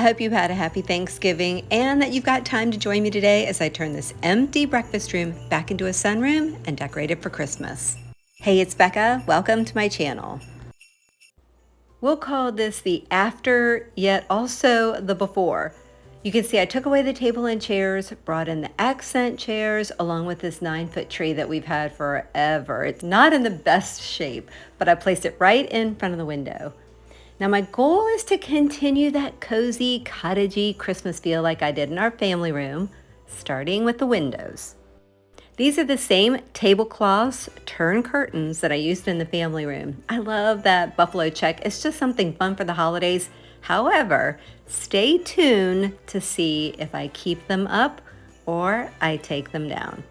I hope you had a happy Thanksgiving and that you've got time to join me today as I turn this empty breakfast room back into a sunroom and decorate it for Christmas. Hey, it's Becca. Welcome to my channel. We'll call this the after, yet also the before. You can see I took away the table and chairs, brought in the accent chairs, along with this 9-foot tree that we've had forever. It's not in the best shape, but I placed it right in front of the window. Now my goal is to continue that cozy, cottagey Christmas feel like I did in our family room, starting with the windows. These are the same tablecloths turn curtains that I used in the family room. I love that buffalo check. It's just something fun for the holidays. However, stay tuned to see if I keep them up or I take them down.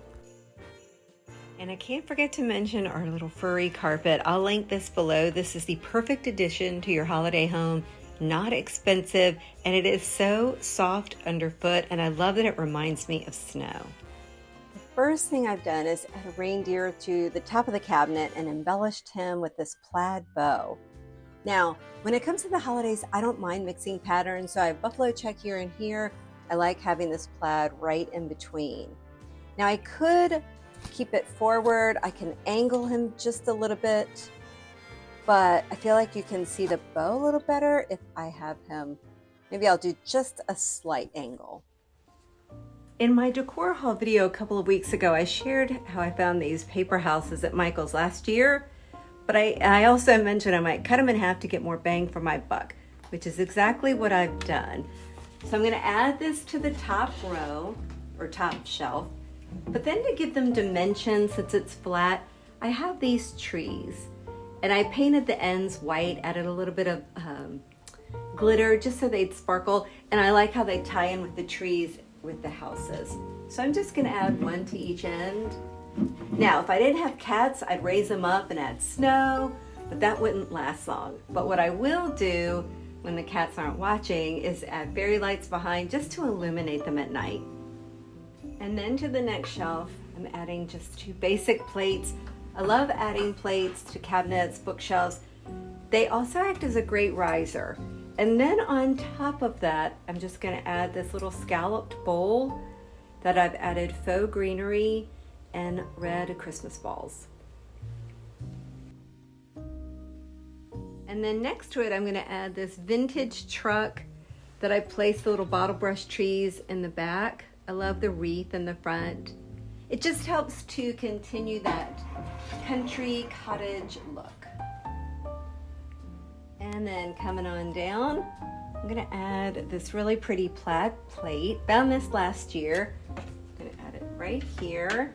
And I can't forget to mention our little furry carpet. I'll link this below. This is the perfect addition to your holiday home. Not expensive, and it is so soft underfoot, and I love that it reminds me of snow. The first thing I've done is add a reindeer to the top of the cabinet and embellished him with this plaid bow. Now, when it comes to the holidays, I don't mind mixing patterns, so I have buffalo check here and here. I like having this plaid right in between. Now I could keep it forward. I can angle him just a little bit, but I feel like you can see the bow a little better if I have him. Maybe I'll do just a slight angle. In my decor haul video a couple of weeks ago, I shared how I found these paper houses at Michael's last year, but I also mentioned I might cut them in half to get more bang for my buck, which is exactly what I've done. So I'm going to add this to the top row or top shelf. But then to give them dimension, since it's flat, I have these trees. And I painted the ends white, added a little bit of glitter just so they'd sparkle. And I like how they tie in with the trees with the houses. So I'm just gonna add one to each end. Now, if I didn't have cats, I'd raise them up and add snow, but that wouldn't last long. But what I will do when the cats aren't watching is add fairy lights behind just to illuminate them at night. And then to the next shelf, I'm adding just 2 basic plates. I love adding plates to cabinets, bookshelves. They also act as a great riser. And then on top of that, I'm just gonna add this little scalloped bowl that I've added faux greenery and red Christmas balls. And then next to it, I'm gonna add this vintage truck that I placed the little bottle brush trees in the back. I love the wreath in the front. It just helps to continue that country cottage look. And then coming on down, I'm gonna add this really pretty plaid plate. Found this last year. I'm gonna add it right here.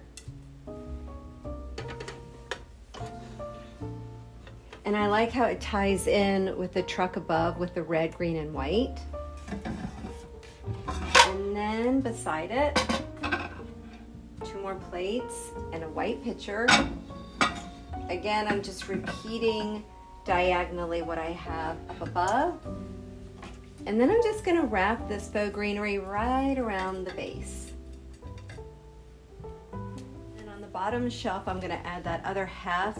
And I like how it ties in with the truck above with the red, green, and white. And then beside it, 2 more plates and a white pitcher. Again, I'm just repeating diagonally what I have up above. And then I'm just gonna wrap this faux greenery right around the base. And on the bottom shelf, I'm gonna add that other half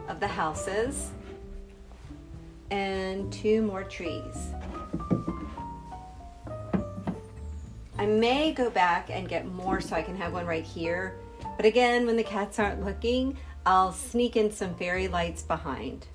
of the houses and 2 more trees. I may go back and get more so I can have one right here. But again, when the cats aren't looking, I'll sneak in some fairy lights behind.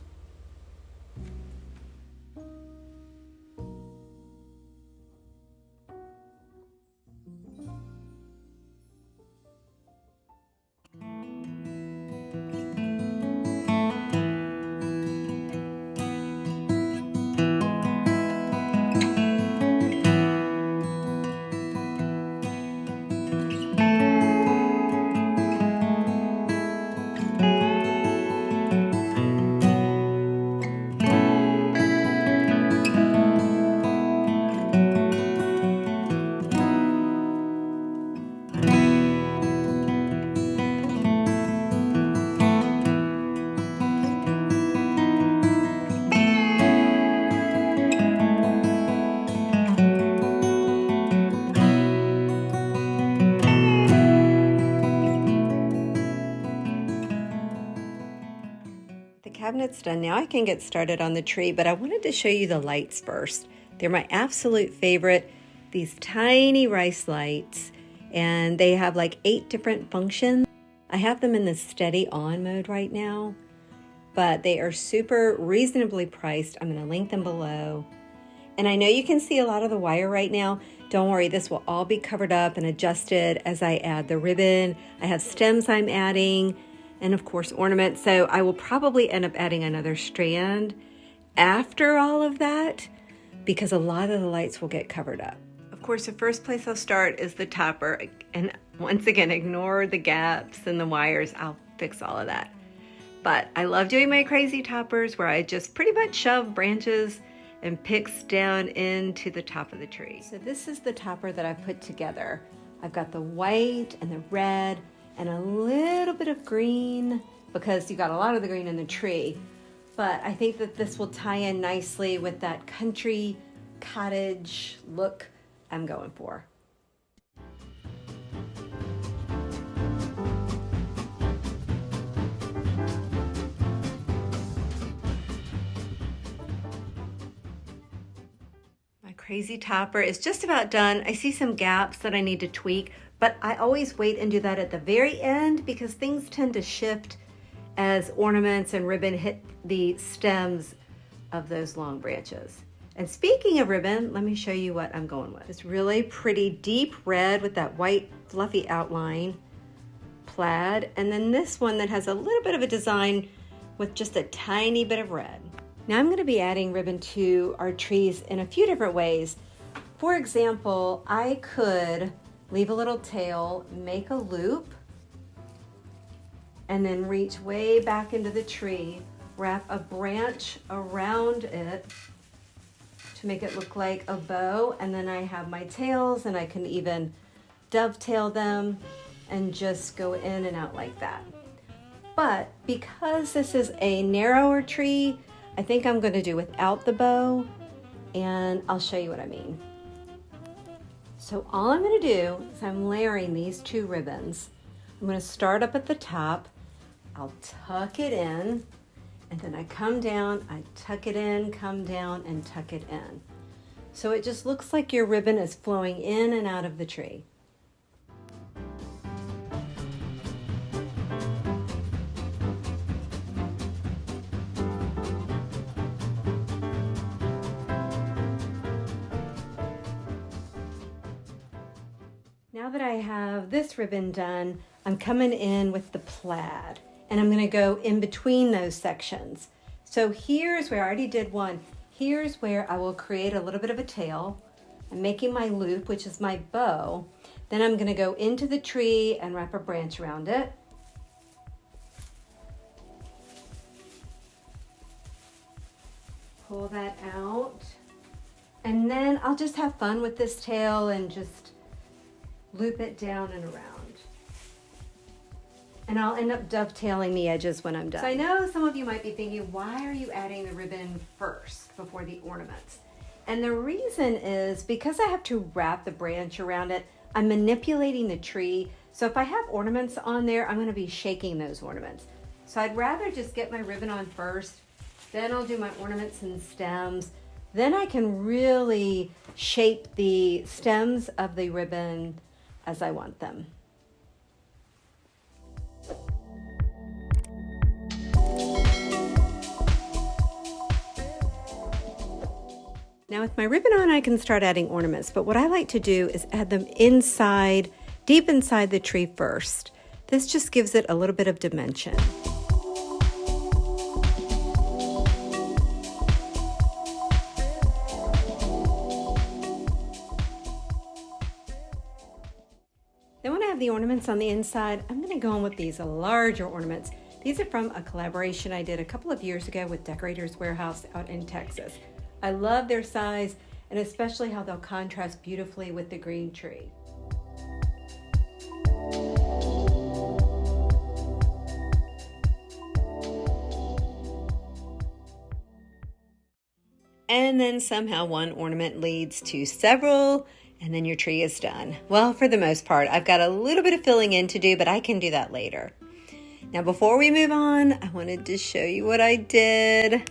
cabinet's done. Now I can get started on the tree, but I wanted to show you the lights first. They're my absolute favorite. These tiny rice lights, and they have like 8 different functions. I have them in the steady on mode right now, but they are super reasonably priced. I'm going to link them below. And I know you can see a lot of the wire right now. Don't worry, this will all be covered up and adjusted as I add the ribbon. I have stems I'm adding, and of course ornaments. So I will probably end up adding another strand after all of that, because a lot of the lights will get covered up. Of course, the first place I'll start is the topper. And once again, ignore the gaps and the wires. I'll fix all of that. But I love doing my crazy toppers where I just pretty much shove branches and picks down into the top of the tree. So this is the topper that I've put together. I've got the white and the red and a little bit of green, because you got a lot of the green in the tree. But I think that this will tie in nicely with that country cottage look I'm going for. Crazy topper is just about done. I see some gaps that I need to tweak, but I always wait and do that at the very end because things tend to shift as ornaments and ribbon hit the stems of those long branches. And speaking of ribbon, let me show you what I'm going with. This really pretty deep red with that white fluffy outline, plaid, and then this one that has a little bit of a design with just a tiny bit of red. Now I'm going to be adding ribbon to our trees in a few different ways. For example, I could leave a little tail, make a loop, and then reach way back into the tree, wrap a branch around it to make it look like a bow, and then I have my tails, and I can even dovetail them and just go in and out like that. But because this is a narrower tree, I think I'm going to do without the bow, and I'll show you what I mean. So all I'm going to do is I'm layering these 2 ribbons. I'm going to start up at the top. I'll tuck it in, and then I come down, I tuck it in, come down, and tuck it in. So it just looks like your ribbon is flowing in and out of the tree. Now that I have this ribbon done, I'm coming in with the plaid, and I'm going to go in between those sections. So here's where I already did one. Here's where I will create a little bit of a tail. I'm making my loop, which is my bow. Then I'm going to go into the tree and wrap a branch around it. Pull that out. And then I'll just have fun with this tail and just loop it down and around. And I'll end up dovetailing the edges when I'm done. So I know some of you might be thinking, why are you adding the ribbon first before the ornaments? And the reason is because I have to wrap the branch around it, I'm manipulating the tree. So if I have ornaments on there, I'm going to be shaking those ornaments. So I'd rather just get my ribbon on first, then I'll do my ornaments and stems. Then I can really shape the stems of the ribbon as I want them. Now with my ribbon on, I can start adding ornaments, but what I like to do is add them inside, deep inside the tree first. This just gives it a little bit of dimension. Then when I have the ornaments on the inside, I'm going to go in with these larger ornaments. These are from a collaboration I did a couple of years ago with Decorators Warehouse out in Texas. I love their size and especially how they'll contrast beautifully with the green tree. And then somehow one ornament leads to several, and then your tree is done. Well, for the most part, I've got a little bit of filling in to do, but I can do that later. Now, before we move on, I wanted to show you what I did.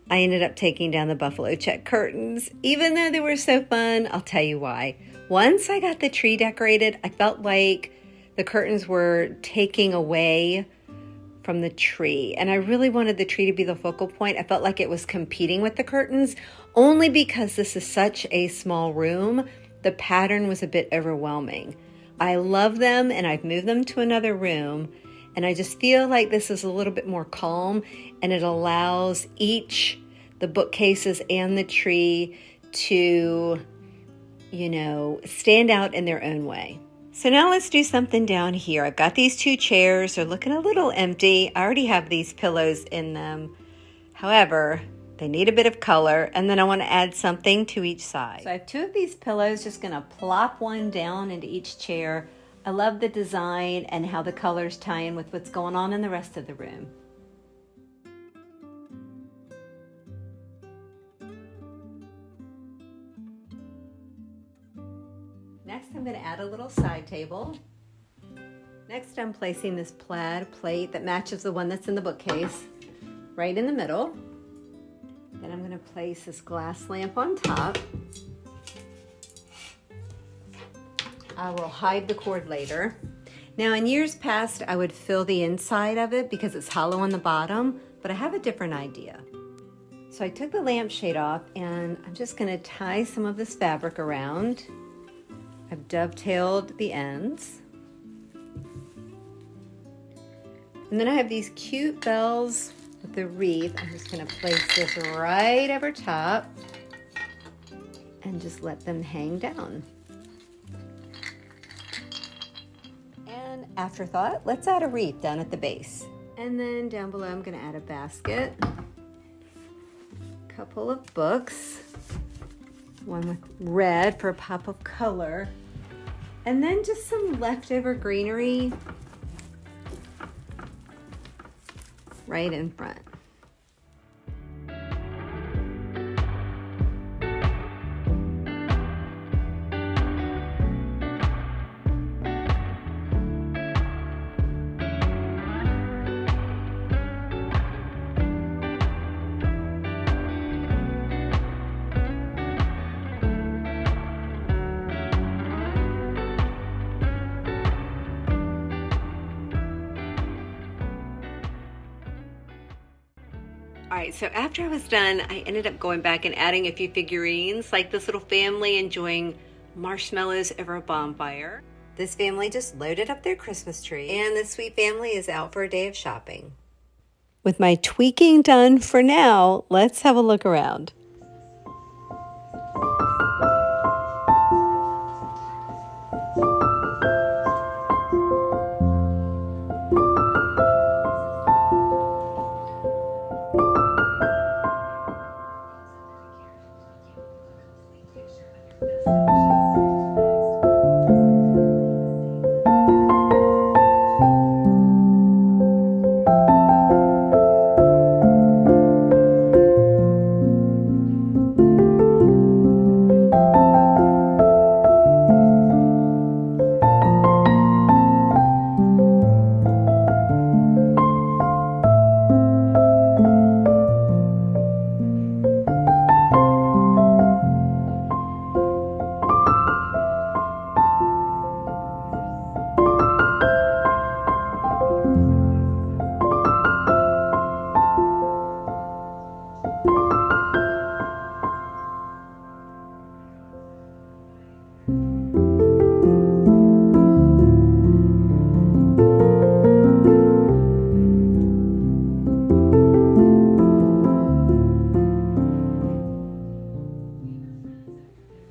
I ended up taking down the buffalo check curtains. Even though they were so fun, I'll tell you why. Once I got the tree decorated, I felt like the curtains were taking away from the tree. And I really wanted the tree to be the focal point. I felt like it was competing with the curtains, only because this is such a small room. The pattern was a bit overwhelming. I love them and I've moved them to another room. And I just feel like this is a little bit more calm, and it allows the bookcases and the tree to, stand out in their own way. So now let's do something down here. I've got these 2 chairs. They're looking a little empty. I already have these pillows in them. However, they need a bit of color, and then I want to add something to each side. So I have 2 of these pillows, just going to plop one down into each chair. I love the design and how the colors tie in with what's going on in the rest of the room. Next, I'm going to add a little side table. Next, I'm placing this plaid plate that matches the one that's in the bookcase right in the middle. Then I'm going to place this glass lamp on top. I will hide the cord later. Now, in years past, I would fill the inside of it because it's hollow on the bottom, but I have a different idea. So I took the lampshade off, and I'm just going to tie some of this fabric around. I've dovetailed the ends. And then I have these cute bells with the wreath. I'm just going to place this right over top and just let them hang down. And afterthought, let's add a wreath down at the base. And then down below, I'm going to add a basket, a couple of books, one with red for a pop of color, and then just some leftover greenery right in front. All right, so after I was done, I ended up going back and adding a few figurines, like this little family enjoying marshmallows over a bonfire. This family just loaded up their Christmas tree, and this sweet family is out for a day of shopping. With my tweaking done for now, let's have a look around.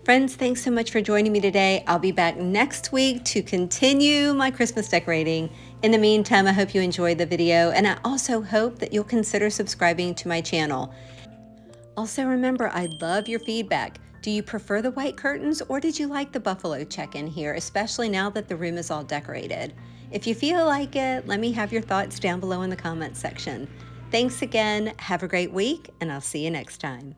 Friends, thanks so much for joining me today. I'll be back next week to continue my Christmas decorating. In the meantime, I hope you enjoyed the video, and I also hope that you'll consider subscribing to my channel. Also, remember, I love your feedback. Do you prefer the white curtains, or did you like the buffalo check in here, especially now that the room is all decorated? If you feel like it, let me have your thoughts down below in the comments section. Thanks again, have a great week, and I'll see you next time.